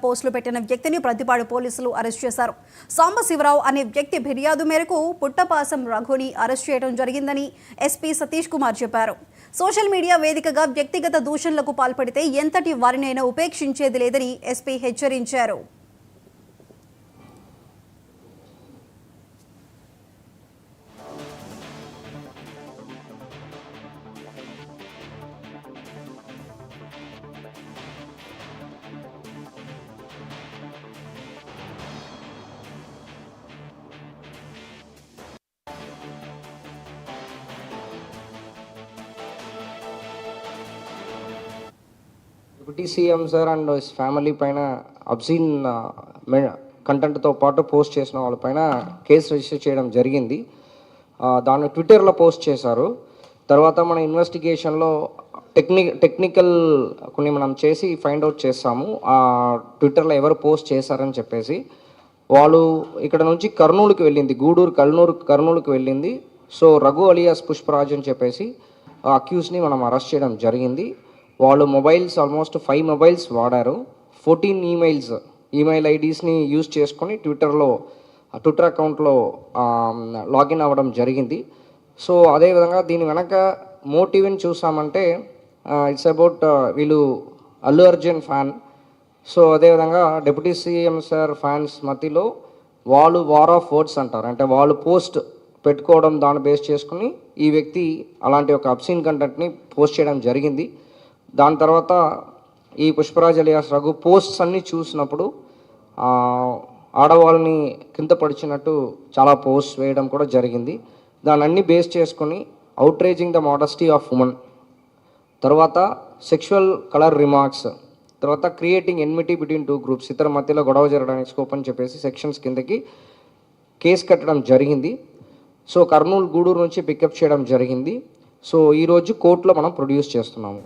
పోస్టులు పెట్టిన వ్యక్తిని ప్రతిపాడు పోలీసులు అరెస్ట్ చేశారు. సాంబశివరావు అనే వ్యక్తి ఫిర్యాదు మేరకు పుట్టపాసం రఘుని అరెస్ట్ చేయడం జరిగిందని ఎస్పీ సతీష్ కుమార్ చెప్పారు. సోషల్ మీడియా వేదికగా వ్యక్తిగత దూషణలకు పాల్పడితే ఎంతటి వారినైనా ఉపేక్షించేది లేదని ఎస్పీ హెచ్చరించారు. Deputy CM sir and his family పైన అబ్సీన్ కంటెంట్తో పాటు పోస్ట్ చేసిన వాళ్ళపైన కేసు రిజిస్టర్ చేయడం జరిగింది. దాన్ని ట్విట్టర్లో పోస్ట్ చేశారు. తర్వాత మన ఇన్వెస్టిగేషన్లో టెక్నికల్ కొన్ని మనం చేసి ఫైండ్ అవుట్ చేస్తాము ట్విట్టర్లో ఎవరు పోస్ట్ చేశారని చెప్పేసి. వాళ్ళు ఇక్కడ నుంచి కర్నూలుకి వెళ్ళింది, గూడూరు కర్నూలుకి వెళ్ళింది. సో రఘు అలియాస్ పుష్పరాజ్ అని చెప్పేసి అక్యూస్ని మనం అరెస్ట్ చేయడం జరిగింది. వాళ్ళు మొబైల్స్ ఆల్మోస్ట్ 5 మొబైల్స్ వాడారు. 14 ఈమెయిల్ ఐడీస్ని యూజ్ చేసుకొని ట్విట్టర్ అకౌంట్లో లాగిన్ అవ్వడం జరిగింది. సో అదేవిధంగా దీని వెనక మోటివ్ని చూసామంటే ఇట్స్ అబౌట్ వీళ్ళు అల్లు అర్జున్ ఫ్యాన్. సో అదేవిధంగా డిప్యూటీ సీఎం సార్ ఫ్యాన్స్ మధ్యలో వాళ్ళు వార్ ఆఫ్ వర్డ్స్ అంటారు, అంటే వాళ్ళు పోస్ట్ పెట్టుకోవడం దాన్ని బేస్ చేసుకుని ఈ వ్యక్తి అలాంటి ఒక అబ్సీన్ కంటెంట్ని పోస్ట్ చేయడం జరిగింది. దాని తర్వాత ఈ పుష్పరాజ్ అలియాస్ రఘు పోస్ట్స్ అన్నీ చూసినప్పుడు ఆడవాళ్ళని కింద పడిచినట్టు చాలా పోస్ట్ వేయడం కూడా జరిగింది. దాన్ని అన్నీ బేస్ చేసుకొని outraging the modesty of women, తర్వాత సెక్షువల్ కలర్ రిమార్క్స్, తర్వాత క్రియేటింగ్ ఎన్మిటీ బిట్వీన్ 2 గ్రూప్స్, ఇతర మధ్యలో గొడవ జరగడానికి స్కోప్ అని చెప్పేసి సెక్షన్స్ కిందకి కేసు కట్టడం జరిగింది. సో కర్నూలు గూడూరు నుంచి పికప్ చేయడం జరిగింది. సో ఈరోజు కోర్టులో మనం ప్రొడ్యూస్ చేస్తున్నాము.